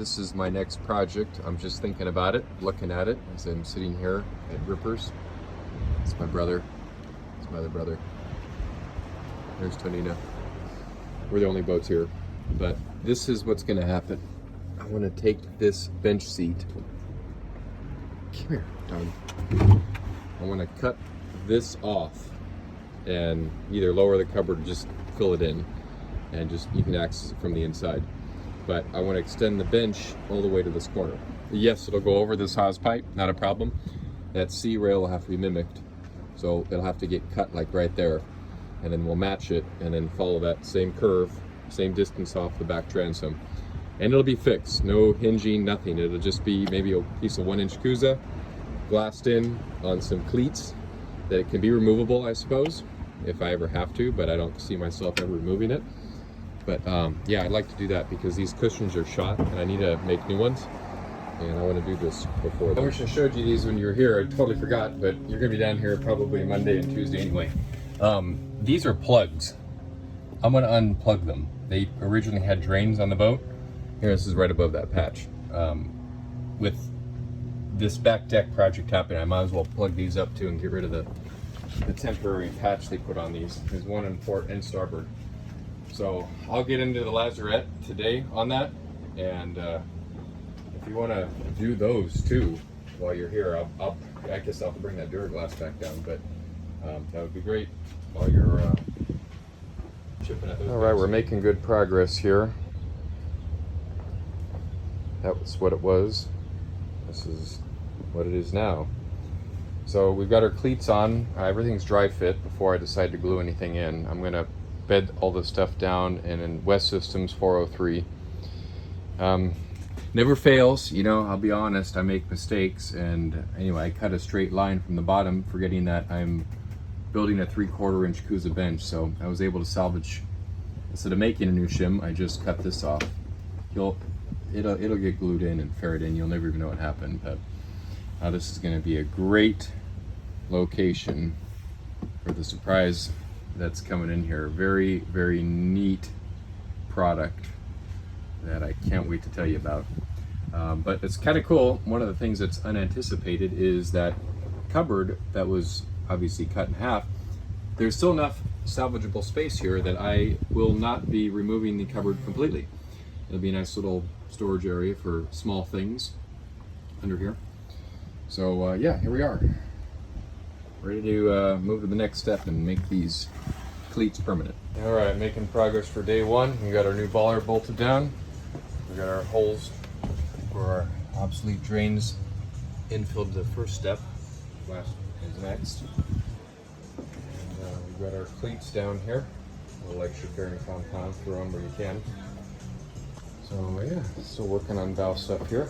This is my next project. I'm just thinking about it, looking at it as I'm sitting here at Rippers. It's my brother. It's my other brother. There's Tonina. We're the only boats here. But this is what's going to happen. I want to take this bench seat. Come here, dog. I want to cut this off and either lower the cupboard or just fill it in, and just you can access it from the inside. But I want to extend the bench all the way to this corner. Yes, it'll go over this hose pipe, not a problem. That C rail will have to be mimicked, so it'll have to get cut like right there, and then we'll match it and then follow that same curve, same distance off the back transom, and it'll be fixed. No hinging, nothing. It'll just be maybe a piece of 1-inch Calusa glassed in on some cleats that it can be removable, I suppose, if I ever have to, but I don't see myself ever removing it. But yeah, I'd like to do that because these cushions are shot and I need to make new ones, and I want to do this before. I wish I showed you these when you were here. I totally forgot, but you're gonna be down here probably Monday and Tuesday anyway. These are plugs. I'm gonna unplug them. They originally had drains on the boat. Here, this is right above that patch. With this back deck project happening, I might as well plug these up too and get rid of the temporary patch they put on these. There's one in port and starboard. So I'll get into the lazarette today on that, and if you want to do those too while you're here, I guess I'll have to bring that Duraglass back down, but that would be great while you're chipping at those. All right, we're making good progress here. That was what it was. This is what it is now. So we've got our cleats on. Everything's dry fit before I decide to glue anything in. I'm gonna bed all this stuff down in West Systems 403. Never fails, you know, I'll be honest, I make mistakes, and anyway, I cut a straight line from the bottom, forgetting that I'm building a 3/4 inch Calusa bench, so I was able to salvage, instead of making a new shim, I just cut this off. It'll get glued in and ferret in, you'll never even know what happened, but this is gonna be a great location for the surprise that's coming in here. Very, very neat product that I can't wait to tell you about. But it's kind of cool. One of the things that's unanticipated is that cupboard that was obviously cut in half. There's still enough salvageable space here that I will not be removing the cupboard completely. It'll be a nice little storage area for small things under here. So yeah, here we are. Ready to move to the next step and make these cleats permanent. All right, making progress for day one. We got our new baller bolted down. We got our holes for our obsolete drains infilled the first step. Last is next. And we've got our cleats down here. A little extra carrying compound, throw them where you can. So yeah, still working on valve stuff here.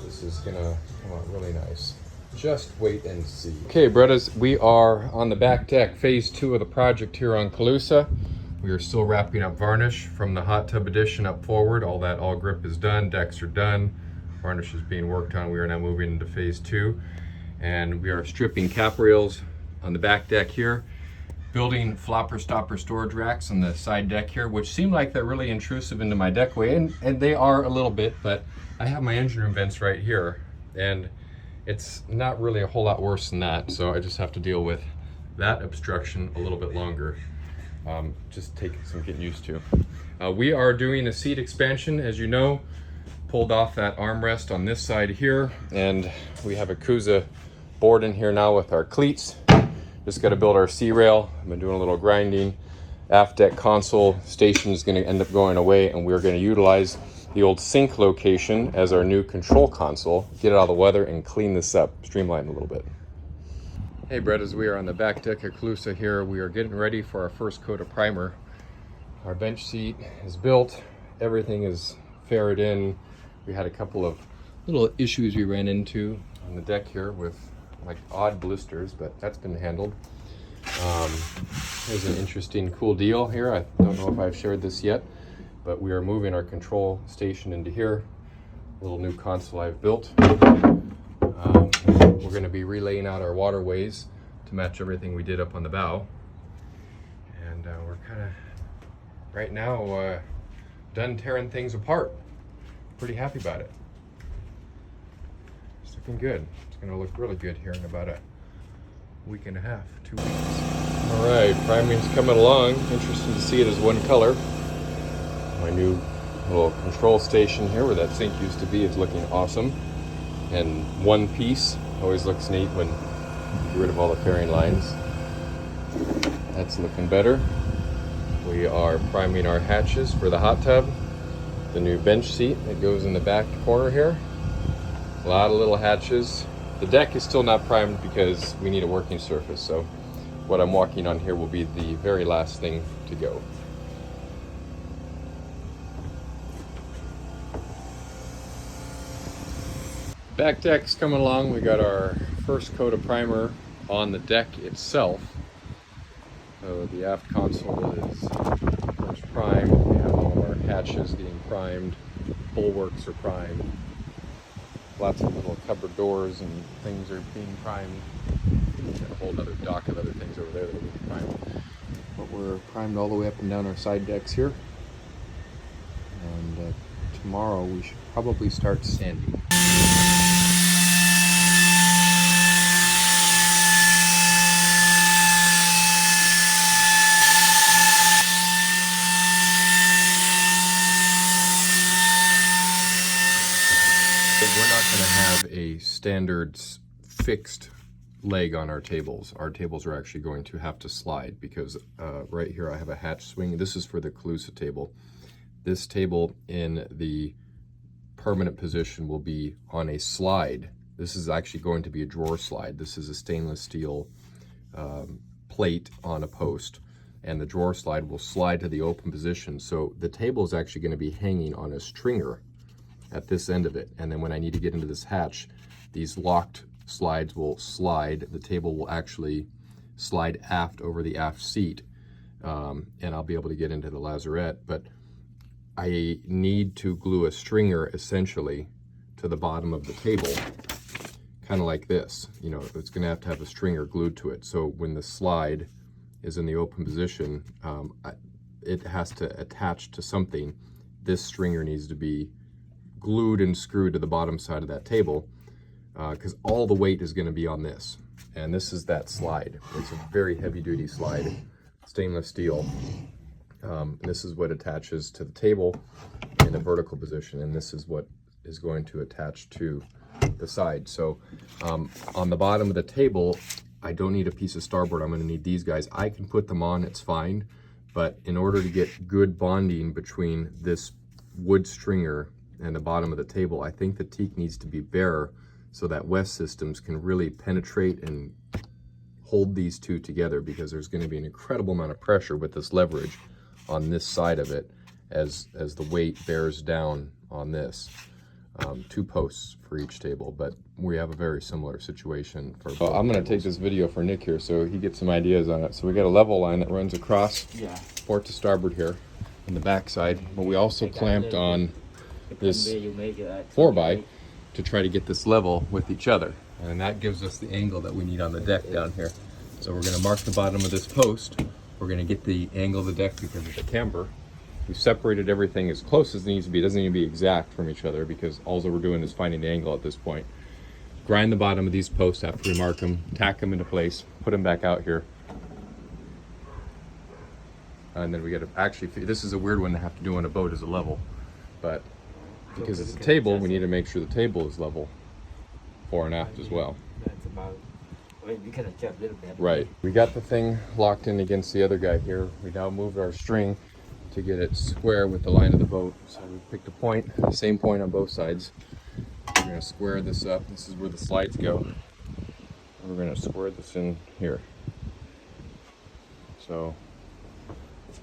This is gonna come out really nice. Just wait and see. Okay, brothers, we are on the back deck, phase 2 of the project here on Calusa. We are still wrapping up varnish from the hot tub addition up forward. All that all grip is done, decks are done, varnish is being worked on. We are now moving into phase 2, and we are stripping cap rails on the back deck here, building flopper stopper storage racks on the side deck here, which seem like they're really intrusive into my deckway, and they are a little bit, but I have my engine room vents right here, and it's not really a whole lot worse than that, so I just have to deal with that obstruction a little bit longer. Just taking some getting used to. We are doing a seat expansion, as you know. Pulled off that armrest on this side here, and we have a Calusa board in here now with our cleats. Just got to build our C-rail. I've been doing a little grinding. Aft deck console station is going to end up going away, and we're going to utilize the old sink location as our new control console, get it out of the weather and clean this up, streamline a little bit. Hey brothers, we are on the back deck of Calusa here. We are getting ready for our first coat of primer. Our bench seat is built, everything is ferreted in. We had a couple of little issues we ran into on the deck here with like odd blisters, but that's been handled. Here's an interesting, cool deal here. I don't know if I've shared this yet, but we are moving our control station into here. A little new console I've built. We're going to be relaying out our waterways to match everything we did up on the bow. And we're kind of, right now, done tearing things apart. pretty happy about it. It's looking good. It's gonna look really good here in about a week and a half, 2 weeks. All right, priming's coming along. Interesting to see it as one color. My new little control station here where that sink used to be is looking awesome. And one piece always looks neat when you get rid of all the fairing lines. That's looking better. We are priming our hatches for the hot tub. The new bench seat that goes in the back corner here. A lot of little hatches. The deck is still not primed because we need a working surface, so what I'm walking on here will be the very last thing to go. Back deck's coming along. We got our first coat of primer on the deck itself. So the aft console is first primed. We have all of our hatches getting primed. Bulwarks are primed. Lots of little cupboard doors and things are being primed. Got a whole other dock of other things over there that will be primed. But we're primed all the way up and down our side decks here. And tomorrow we should probably start sanding. We're not going to have a standard fixed leg on our tables. Our tables are actually going to have to slide because right here I have a hatch swing. This is for the Calusa table. This table in the permanent position will be on a slide. This is actually going to be a drawer slide. This is a stainless steel plate on a post, and the drawer slide will slide to the open position. So the table is actually going to be hanging on a stringer at this end of it, and then when I need to get into this hatch, these locked slides will slide. The table will actually slide aft over the aft seat, and I'll be able to get into the lazarette. But I need to glue a stringer essentially to the bottom of the table, kind of like this. You know, it's going to have a stringer glued to it. So when the slide is in the open position, it has to attach to something. This stringer needs to be glued and screwed to the bottom side of that table because all the weight is going to be on this. And this is that slide. It's a very heavy-duty slide, stainless steel. This is what attaches to the table in a vertical position, and this is what is going to attach to the side. So on the bottom of the table, I don't need a piece of starboard. I'm going to need these guys. I can put them on, it's fine, but in order to get good bonding between this wood stringer and the bottom of the table, I think the teak needs to be bare so that West Systems can really penetrate and hold these two together, because there's going to be an incredible amount of pressure with this leverage on this side of it as the weight bears down on this. 2 posts for each table, but we have a very similar situation for I'm going to take this video for Nick here so he gets some ideas on it. So we got a level line that runs across port to starboard here on the back side, but we also clamped on this 4x to try to get this level with each other, and that gives us the angle that we need on the deck down here. So we're going to mark the bottom of this post. We're going to get the angle of the deck because of the camber. We've separated everything as close as it needs to be. It doesn't need to be exact from each other because all that we're doing is finding the angle at this point. Grind the bottom of these posts after we mark them, tack them into place, put them back out here. And then we got to actually, this is a weird one to have to do on a boat as a level, but because it's a table, we need to make sure the table is level fore and aft as well. That's about, I mean, you can adjust a little bit. Right. We got the thing locked in against the other guy here. We now moved our string to get it square with the line of the boat. So we picked a point, same point on both sides. We're going to square this up. This is where the slides go. And we're going to square this in here. So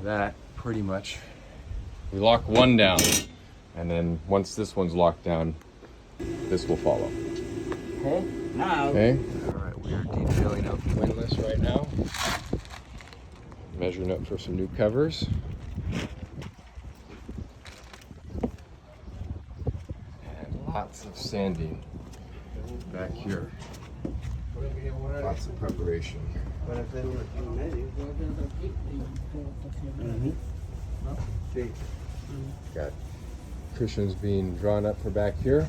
that pretty much, we lock one down, and then once this one's locked down, this will follow. Okay, now. Okay. All right, we are detailing out the windlass right now. Measuring up for some new covers. And lots of sanding back here. Lots of preparation. Got Cushions being drawn up for back here.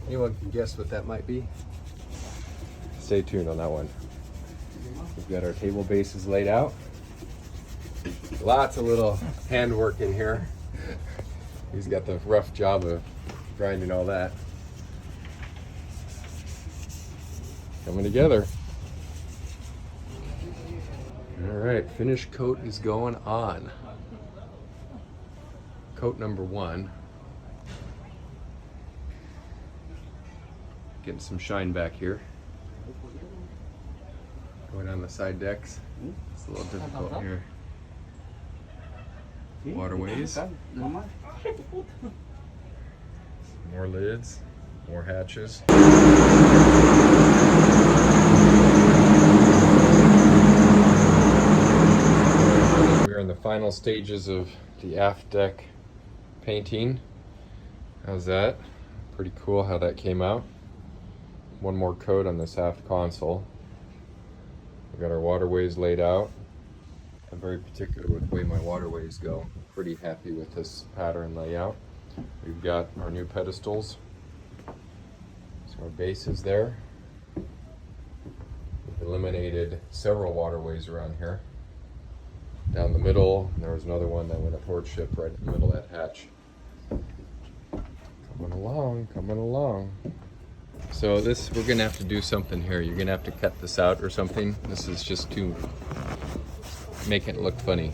Anyone can guess what that might be? Stay tuned on that one. We've got our table bases laid out. Lots of little handwork in here. He's got the rough job of grinding all that. Coming together. All right, finish coat is going on. Coat number 1. Getting some shine back here. Going on the side decks. It's a little difficult here. Waterways. More lids, more hatches. We are in the final stages of the aft deck painting. How's that? Pretty cool how that came out. One more coat on this aft console. We got our waterways laid out. I'm very particular with the way my waterways go. Pretty happy with this pattern layout. We've got our new pedestals. So our base is there. We've eliminated several waterways around here. Down the middle, and there was another one that went up toward ship right in the middle of that hatch. Coming along, coming along. So this, we're gonna have to do something here. You're gonna have to cut this out or something. This is just too, making it look funny.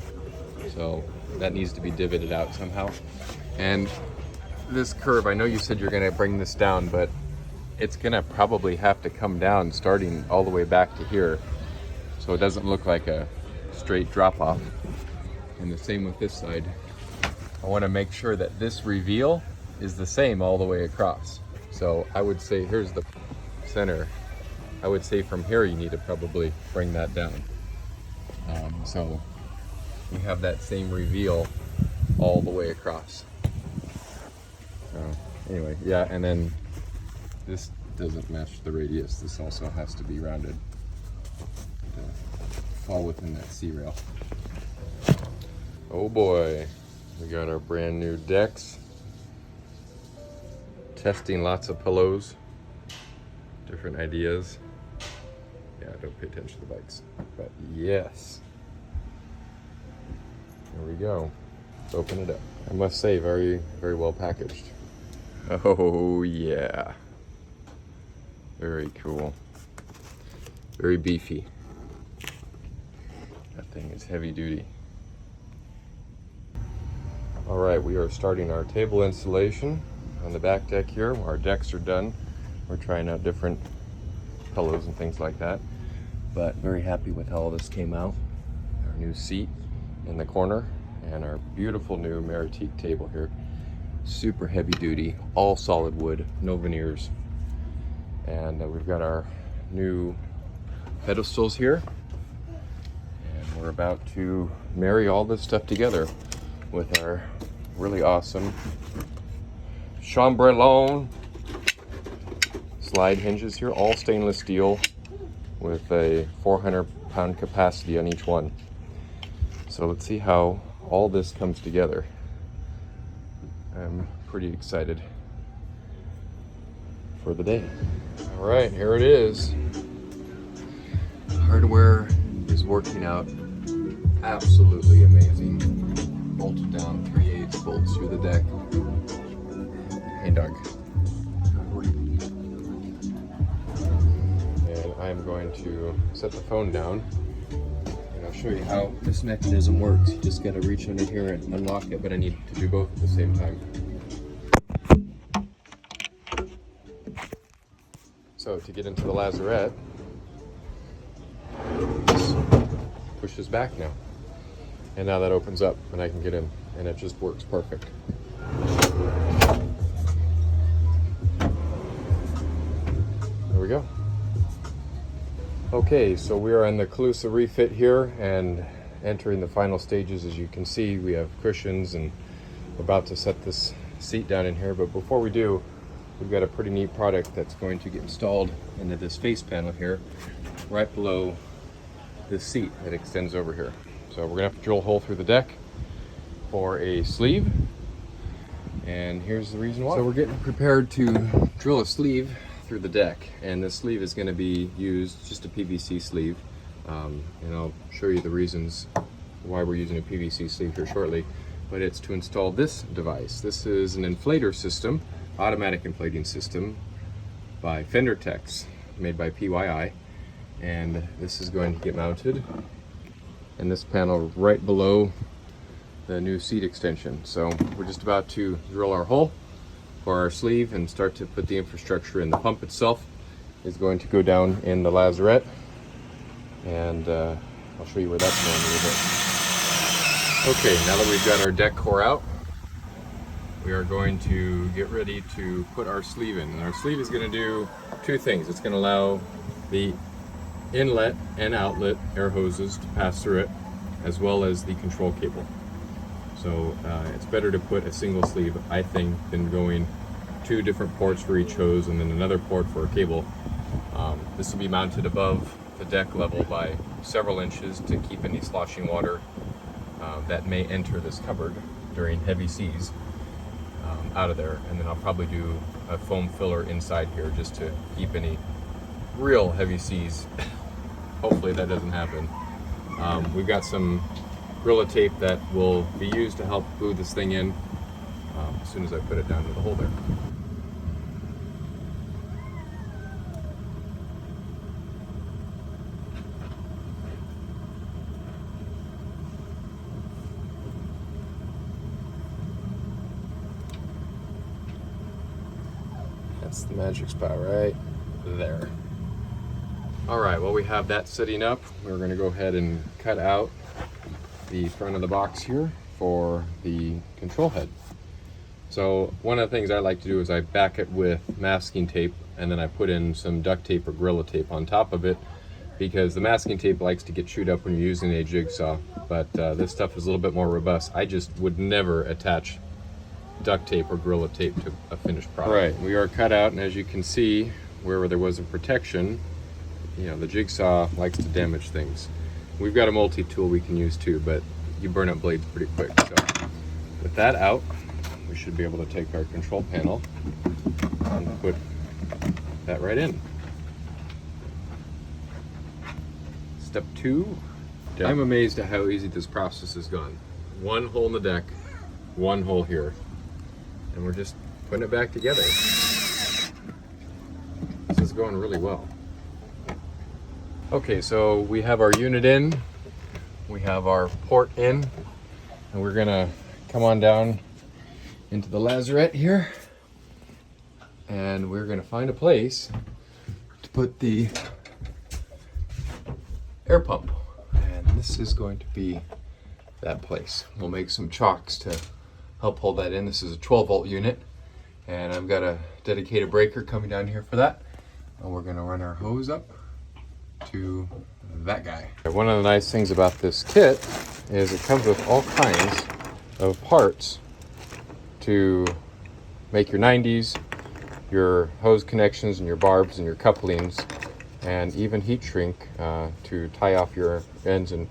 So that needs to be divoted out somehow. And this curve, I know you said you're gonna bring this down, but it's gonna probably have to come down starting all the way back to here. So it doesn't look like a straight drop off. And the same with this side. I wanna make sure that this reveal is the same all the way across. So I would say, here's the center. I would say from here you need to probably bring that down. So we have that same reveal all the way across. So anyway, yeah, and then this doesn't match the radius. This also has to be rounded to fall within that C rail. Oh boy, we got our brand new decks. Testing lots of pillows, different ideas. Yeah, don't pay attention to the bikes, but yes. There we go. Let's open it up. I must say, very, very well packaged. Oh yeah. Very cool. Very beefy. That thing is heavy duty. All right, we are starting our table installation on the back deck here. Our decks are done. We're trying out different pillows and things like that, but very happy with how all this came out. Our new seat in the corner and our beautiful new Meritique table here. Super heavy duty, all solid wood, no veneers. And we've got our new pedestals here. And we're about to marry all this stuff together with our really awesome Chambrelon slide hinges here, all stainless steel with a 400-pound capacity on each one. So let's see how all this comes together. I'm pretty excited for the day. All right, here it is. Hardware is working out absolutely amazing. Bolted down 3/8 bolts through the deck. Hey, Doug. And I'm going to set the phone down and I'll show you how this mechanism works. You just got to reach under here and unlock it, but I need to do both at the same time. So to get into the lazarette, this pushes back now. And now that opens up and I can get in, and it just works perfect. There we go. Okay, so we are on the Calusa refit here and entering the final stages. As you can see, we have cushions and we're about to set this seat down in here. But before we do, we've got a pretty neat product that's going to get installed into this face panel here, right below this seat that extends over here. So we're gonna have to drill a hole through the deck for a sleeve, and here's the reason why. So we're getting prepared to drill a sleeve through the deck, and this sleeve is going to be used, just a PVC sleeve, and I'll show you the reasons why we're using a PVC sleeve here shortly. But it's to install this device. This is an inflator system, automatic inflating system by Fender Techs, made by PYI, and this is going to get mounted in this panel right below the new seat extension. So we're just about to drill our hole for our sleeve and start to put the infrastructure in. The pump itself is going to go down in the lazarette, and I'll show you where that's going a little bit. Okay, now that we've got our deck core out, we are going to get ready to put our sleeve in. And our sleeve is going to do two things. It's going to allow the inlet and outlet air hoses to pass through it, as well as the control cable. So it's better to put a single sleeve, I think, than going two different ports for each hose and then another port for a cable. This will be mounted above the deck level by several inches to keep any sloshing water that may enter this cupboard during heavy seas out of there. And then I'll probably do a foam filler inside here just to keep any real heavy seas. Hopefully that doesn't happen. We've got some Gorilla tape that will be used to help glue this thing in as soon as I put it down to the hole there. That's the magic spot right there. All right, well, we have that sitting up. We're going to go ahead and cut out the front of the box here for the control head. So one of the things I like to do is I back it with masking tape, and then I put in some duct tape or Gorilla tape on top of it, because the masking tape likes to get chewed up when you're using a jigsaw, but this stuff is a little bit more robust. I just would never attach duct tape or Gorilla tape to a finished product. Right, we are cut out, and as you can see, where there was a protection, you know, the jigsaw likes to damage things. We've got a multi-tool we can use too, but you burn up blades pretty quick. So with that out, we should be able to take our control panel and put that right in. Step 2. I'm amazed at how easy this process has gone. One hole in the deck, one hole here, and we're just putting it back together. This is going really well. Okay, so we have our unit in, we have our port in, and we're gonna come on down into the lazarette here, and we're gonna find a place to put the air pump. And this is going to be that place. We'll make some chocks to help hold that in. This is a 12-volt unit, and I've got a dedicated breaker coming down here for that. And we're gonna run our hose up to that guy. One of the nice things about this kit is it comes with all kinds of parts to make your 90s, your hose connections and your barbs and your couplings, and even heat shrink to tie off your ends and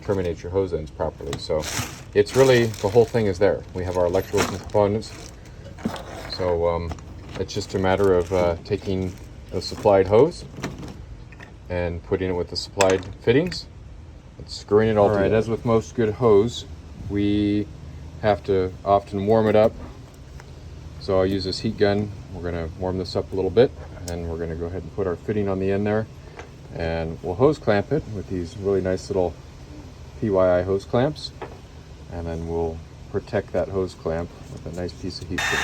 terminate your hose ends properly. So it's really, the whole thing is there. We have our electrical components. So it's just a matter of taking a supplied hose and putting it with the supplied fittings and screwing it all together. Right, as with most good hose, we have to often warm it up. So I'll use this heat gun. We're gonna warm this up a little bit, and we're gonna go ahead and put our fitting on the end there, and we'll hose clamp it with these really nice little PYI hose clamps, and then we'll protect that hose clamp with a nice piece of heat shrink.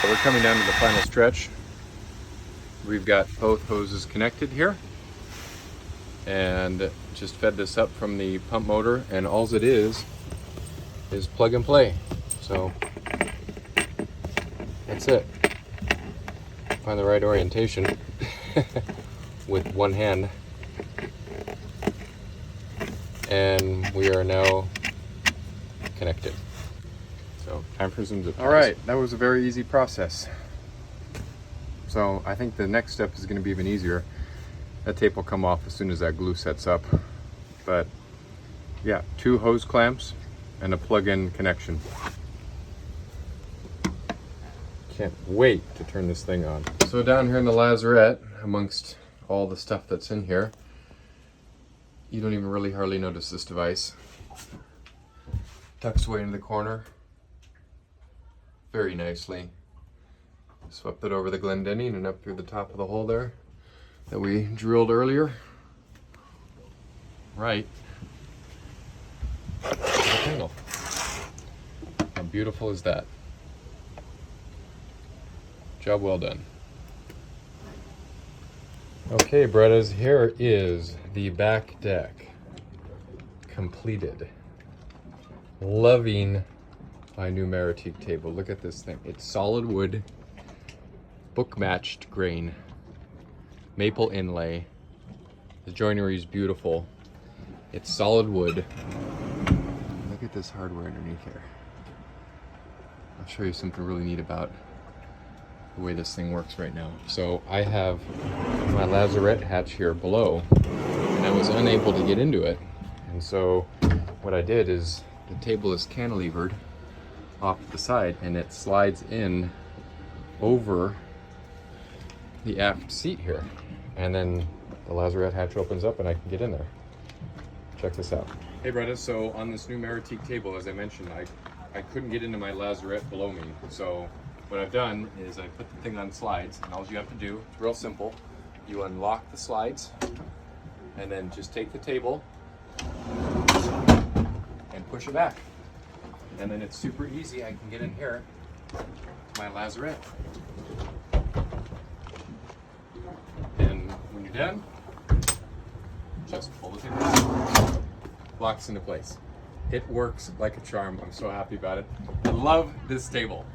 We're coming down to the final stretch. We've got both hoses connected here, and just fed this up from the pump motor, and all it is plug and play. So that's it. Find the right orientation with one hand, and we are now connected. So time for some zip ties. All right, that was a very easy process. So I think the next step is going to be even easier. That tape will come off as soon as that glue sets up, but Yeah, 2 hose clamps and a plug-in connection. Can't wait to turn this thing on. So down here in the lazarette, amongst all the stuff that's in here, you don't even really hardly notice this device. Tucks away into the corner very nicely. Swept it over the Glendinning and up through the top of the hole there that we drilled earlier. Right. Angle. How beautiful is that? Job well done. Okay, Brettas, here is the back deck. Completed. Loving my new Maritique table. Look at this thing. It's solid wood, book matched grain, maple inlay. The joinery is beautiful. It's solid wood. Look at this hardware underneath here. I'll show you something really neat about the way this thing works right now. So I have my lazarette hatch here below, and I was unable to get into it. And so what I did is the table is cantilevered off the side, and it slides in over the aft seat here. And then the lazarette hatch opens up and I can get in there. Check this out. Hey Bretta, so on this new Maritique table, as I mentioned, I couldn't get into my lazarette below me. So what I've done is I put the thing on slides, and all you have to do, it's real simple. You unlock the slides, and then just take the table and push it back. And then it's super easy. I can get in here to my lazarette. And when you're done, just pull the thing back. Locks into place. It works like a charm. I'm so happy about it. I love this table.